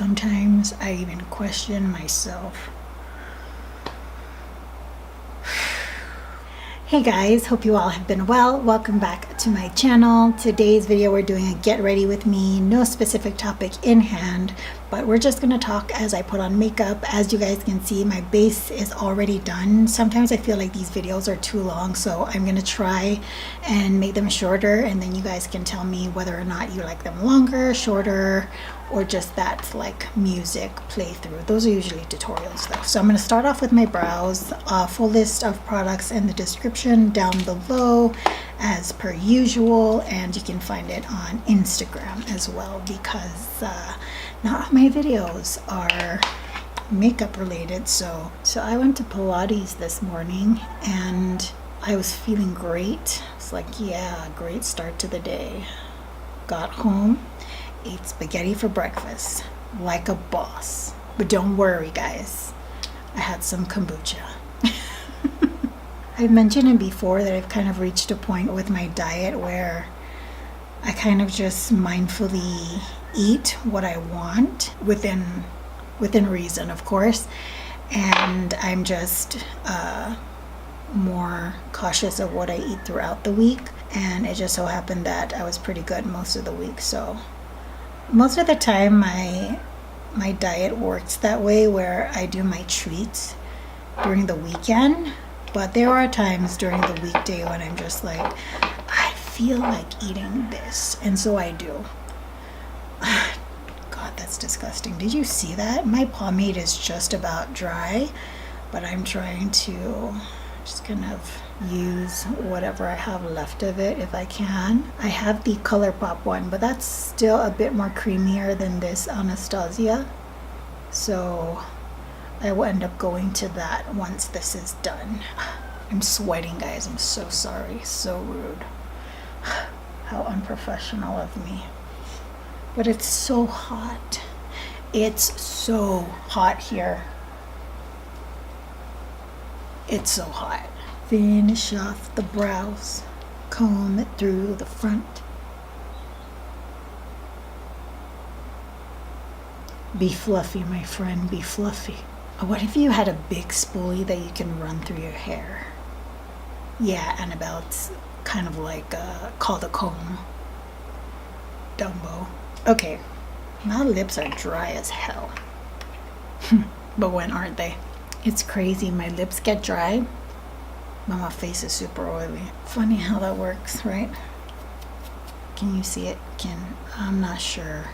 Sometimes I even question myself. Hey guys, hope you all have been well. Welcome back to my channel. Today's video we're doing a get ready with me. No specific topic in hand, but we're just gonna talk as I put on makeup. As you guys can see, my base is already done. Sometimes I feel like these videos are too long, so I'm gonna try and make them shorter, and then you guys can tell me whether or not you like them longer, shorter, or just that like music playthrough. Those are usually tutorials though. So I'm going to start off with my brows. Full list of products in the description down below as per usual, and you can find it on Instagram as well, because not all my videos are makeup related. So I went to Pilates this morning and I was feeling great. It's like, yeah, great start to the day. Got home, ate spaghetti for breakfast like a boss. But don't worry guys, I had some kombucha. I've mentioned it before that I've kind of reached a point with my diet where I kind of just mindfully eat what I want within reason, of course, and I'm just more cautious of what I eat throughout the week. And it just so happened that I was pretty good most of the week, so most of the time my diet works that way, where I do my treats during the weekend, but there are times during the weekday when I'm just like, I feel like eating this, and so I do. God, that's disgusting. Did you see that? My pomade is just about dry, but I'm trying to just kind of use whatever I have left of it if I can. I have the ColourPop one, but that's still a bit more creamier than this Anastasia, so I will end up going to that once this is done. I'm sweating guys, I'm so sorry, so rude. How unprofessional of me. But it's so hot. It's so hot here. It's so hot. Finish off the brows, comb it through the front. Be fluffy, my friend, be fluffy. What if you had a big spoolie that you can run through your hair? Yeah, Annabelle, it's kind of like called a comb. Dumbo. Okay, my lips are dry as hell. But when aren't they? It's crazy, my lips get dry, but my face is super oily. Funny how that works, right? Can you see it? I'm not sure.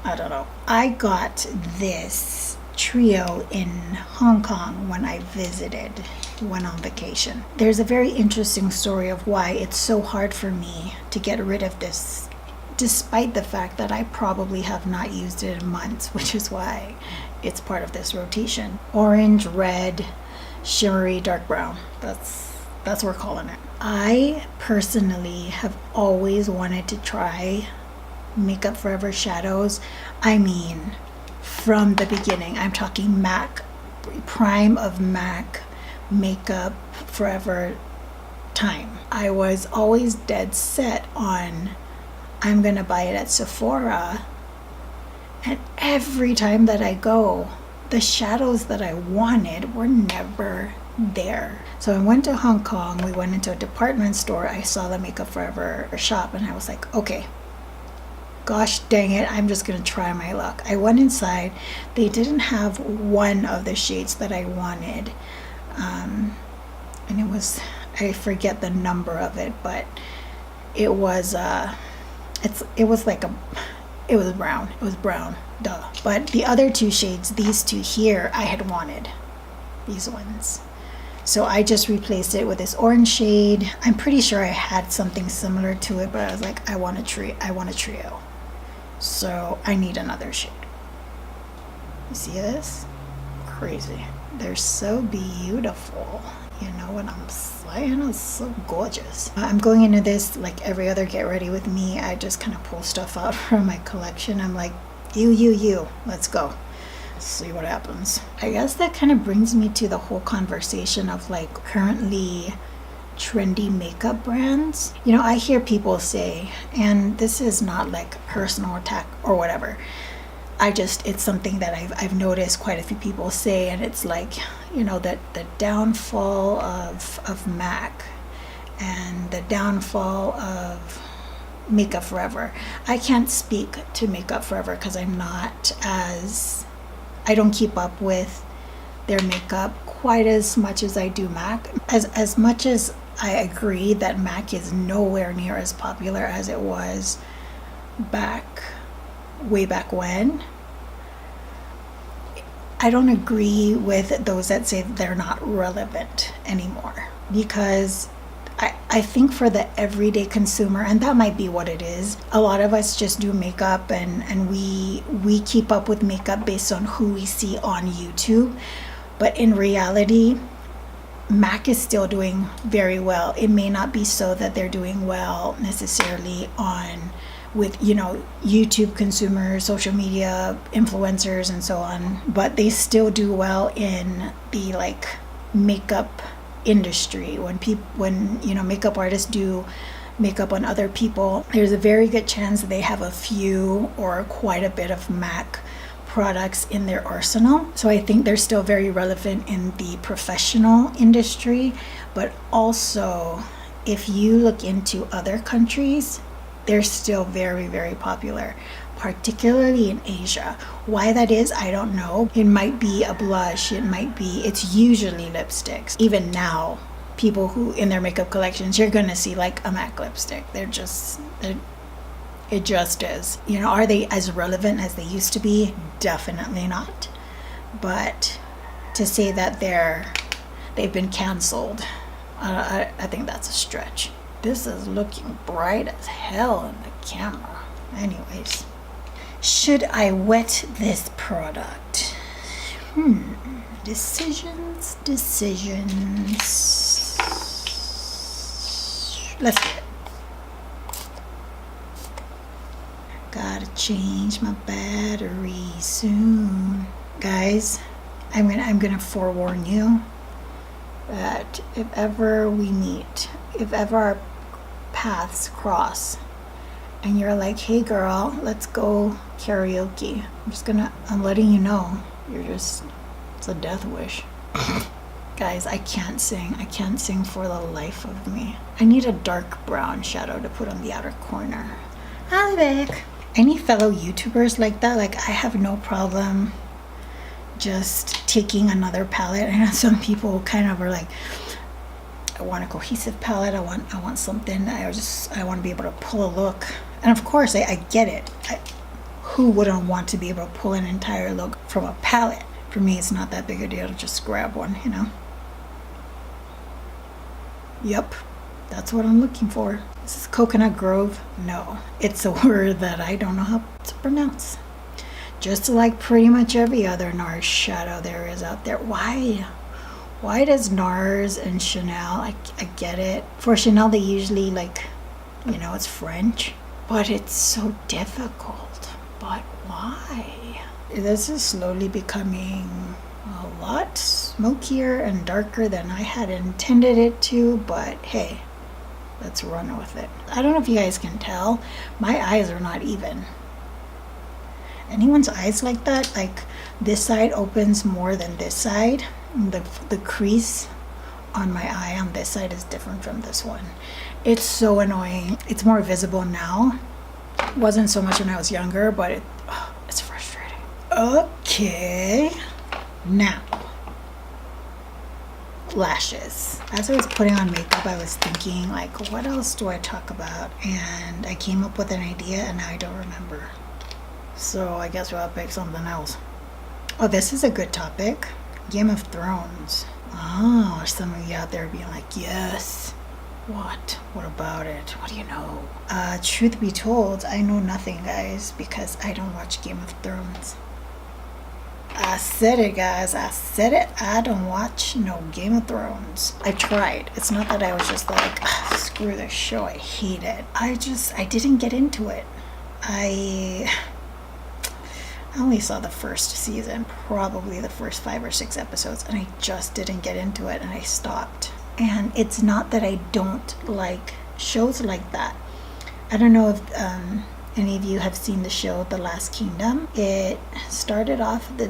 I don't know. I got this trio in Hong Kong when I went on vacation. There's a very interesting story of why it's so hard for me to get rid of this, despite the fact that I probably have not used it in months, which is why it's part of this rotation. Orange, red, shimmery, dark brown. That's what we're calling it. I personally have always wanted to try Makeup Forever shadows. I mean, from the beginning. I'm talking MAC, prime of MAC Makeup Forever time. I was always dead set on, I'm gonna buy it at Sephora, and every time that I go, the shadows that I wanted were never there. So I went to Hong Kong, we went into a department store, I saw the Makeup Forever shop, and I was like, okay, gosh dang it, I'm just gonna try my luck. I went inside, they didn't have one of the shades that I wanted, and it was, I forget the number of it, but it was brown, duh. But the other two shades, these two here, I had wanted these ones, so I just replaced it with this orange shade. I'm pretty sure I had something similar to it, but I was like, I want a trio, so I need another shade. You see this? Crazy. They're so beautiful. You know what I'm saying? It's so gorgeous. I'm going into this like every other get ready with me. I just kind of pull stuff out from my collection. I'm like, you, let's go. See what happens. I guess that kind of brings me to the whole conversation of like currently trendy makeup brands. You know, I hear people say, and this is not like personal attack or whatever, it's something that I've noticed quite a few people say, and it's like, that the downfall of MAC and the downfall of Makeup Forever. I can't speak to Makeup Forever because I don't keep up with their makeup quite as much as I do MAC. As much as I agree that MAC is nowhere near as popular as it was way back when, I don't agree with those that say they're not relevant anymore, because I think for the everyday consumer, and that might be what it is, a lot of us just do makeup and we keep up with makeup based on who we see on YouTube. But in reality, MAC is still doing very well. It may not be so that they're doing well necessarily with YouTube consumers, social media influencers, and so on, but they still do well in the makeup industry. When makeup artists do makeup on other people, there's a very good chance that they have a few or quite a bit of MAC products in their arsenal. So I think they're still very relevant in the professional industry. But also, if you look into other countries, they're still very, very popular, particularly in Asia. Why that is, I don't know. It might be a blush, it's usually lipsticks. Even now, people who in their makeup collections, you're gonna see a MAC lipstick. It just is. Are they as relevant as they used to be? Definitely not. But to say that they've been canceled, I think that's a stretch. This is looking bright as hell in the camera. Anyways, should I wet this product? Decisions. Let's do it. Gotta change my battery soon. Guys, I'm gonna forewarn you that if ever we meet, if ever our paths cross, and you're like, hey girl, let's go karaoke, I'm letting you know, it's a death wish. Guys, I can't sing for the life of me. I need a dark brown shadow to put on the outer corner. Hi, Vic. Any fellow YouTubers like that? I have no problem just taking another palette. I know some people kind of are like, I want a cohesive palette. I want something. I want to be able to pull a look. And of course, I get it. Who wouldn't want to be able to pull an entire look from a palette? For me, it's not that big a deal to just grab one, Yep, that's what I'm looking for. This is Coconut Grove? No, it's a word that I don't know how to pronounce. Just like pretty much every other NARS shadow there is out there. Why does NARS and Chanel, I get it. For Chanel, they usually it's French, but it's so difficult. But why? This is slowly becoming a lot smokier and darker than I had intended it to, but hey, let's run with it. I don't know if you guys can tell, my eyes are not even. Anyone's eyes like that? This side opens more than this side. The crease on my eye on this side is different from this one. It's so annoying. It's more visible now. It wasn't so much when I was younger, but it's frustrating. Okay, now lashes. As I was putting on makeup, I was thinking what else do I talk about, and I came up with an idea and now I don't remember, so I guess we'll pick something else. Oh, this is a good topic. Game of Thrones. Oh, some of you out there being like, yes. What about it? What do you know? Truth be told, I know nothing, guys, because I don't watch Game of Thrones. I said it, guys. I said it. I don't watch no Game of Thrones. I tried. It's not that I was just screw this show. I hate it. I didn't get into it. I only saw the first season, probably the first 5 or 6 episodes, and I just didn't get into it, and I stopped. And it's not that I don't like shows like that. I don't know any of you have seen the show The Last Kingdom. It started off on the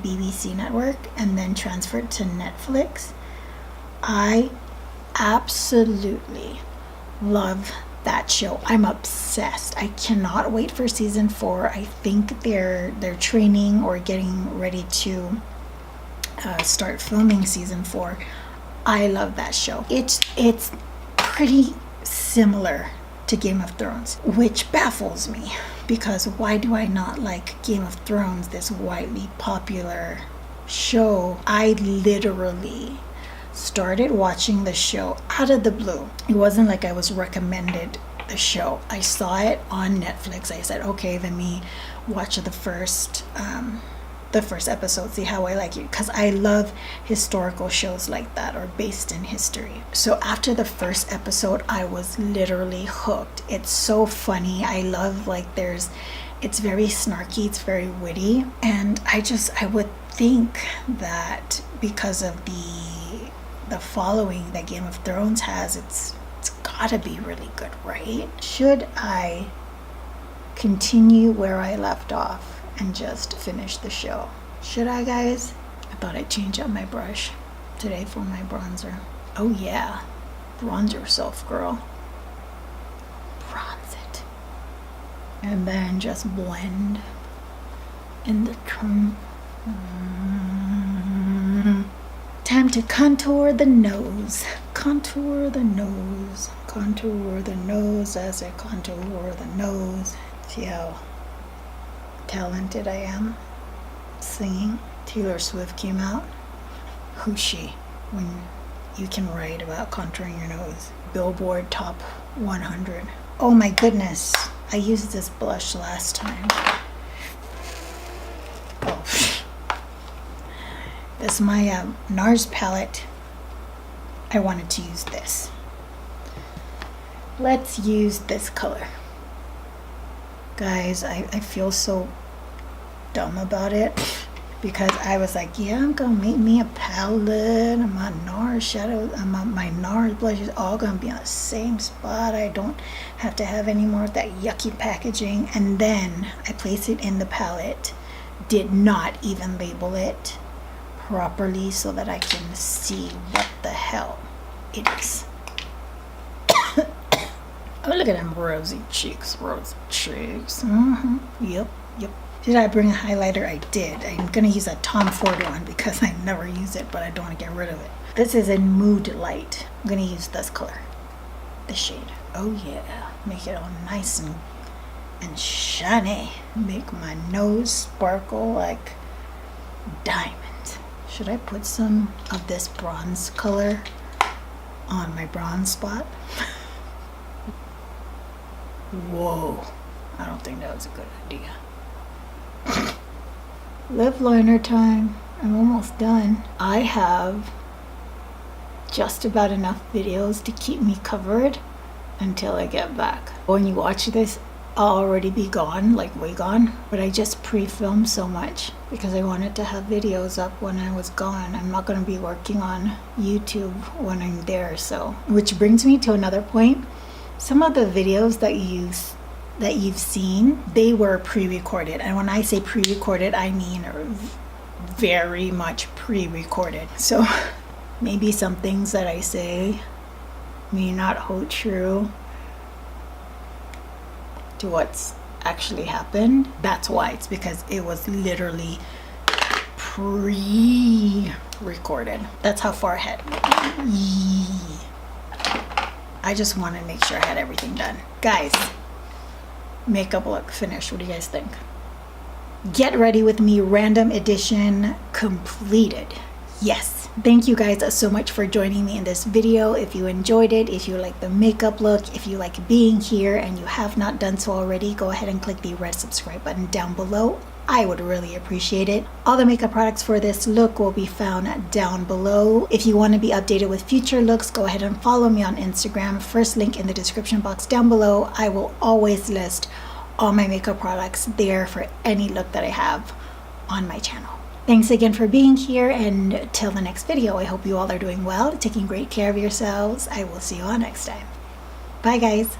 BBC network and then transferred to Netflix. I absolutely love that show. I'm obsessed. I cannot wait for season 4. I think they're training or getting ready to start filming season 4. I love that show. It's pretty similar to Game of Thrones, which baffles me, because why do I not like Game of Thrones, this widely popular show? I literally started watching the show out of the blue. It wasn't like I was recommended the show. I saw it on Netflix. I said, okay, let me watch the first episode, see how I like it, because I love historical shows like that or based in history. So after the first episode, I was literally hooked. It's so funny. I love, like, it's very snarky, it's very witty, and I would think that because of the following that Game of Thrones has, it's gotta be really good, right? Should I continue where I left off and just finish the show? Should I, guys? I thought I'd change up my brush today for my bronzer. Oh yeah, bronze yourself, girl. Bronze it. And then just blend in the trim. Time to contour the nose. Contour the nose. Contour the nose as I contour the nose. See how talented I am singing. Taylor Swift came out. Who's she? When you can write about contouring your nose. Billboard Top 100. Oh my goodness. I used this blush last time. Oh. This is my NARS palette. I wanted to use this. Let's use this color. Guys, I feel so dumb about it, because I was like, yeah, I'm gonna make me a palette, and my NARS shadow, my NARS blush is all gonna be on the same spot. I don't have to have any more of that yucky packaging. And then I placed it in the palette, did not even label it properly so that I can see what the hell it is. Oh, look at them rosy cheeks, rosy cheeks. Yep. Did I bring a highlighter? I did. I'm gonna use a Tom Ford one because I never use it, but I don't want to get rid of it. This is in Mood Light. I'm gonna use this color, this shade. Oh yeah, make it all nice and shiny. Make my nose sparkle like diamond. Should I put some of this bronze color on my bronze spot? Whoa, I don't think that was a good idea. Lip liner time. I'm almost done. I have just about enough videos to keep me covered until I get back. When you watch this, I'll already be gone, like way gone, but I just pre-filmed so much because I wanted to have videos up when I was gone. I'm not going to be working on YouTube when I'm there. So, which brings me to another point. Some of the videos that you've seen, they were pre-recorded, and when I say pre-recorded, I mean very much pre-recorded. So maybe some things that I say may not hold true to what's actually happened. That's why. It's because it was literally pre-recorded. That's how far ahead. I just want to make sure I had everything done. Guys, makeup look finished. What do you guys think? Get ready with me, random edition completed. Yes. Thank you guys so much for joining me in this video. If you enjoyed it, if you like the makeup look, if you like being here and you have not done so already, go ahead and click the red subscribe button down below. I would really appreciate it. All the makeup products for this look will be found down below. If you want to be updated with future looks, go ahead and follow me on Instagram. First link in the description box down below. I will always list all my makeup products there for any look that I have on my channel. Thanks again for being here, and till the next video, I hope you all are doing well, taking great care of yourselves. I will see you all next time. Bye guys.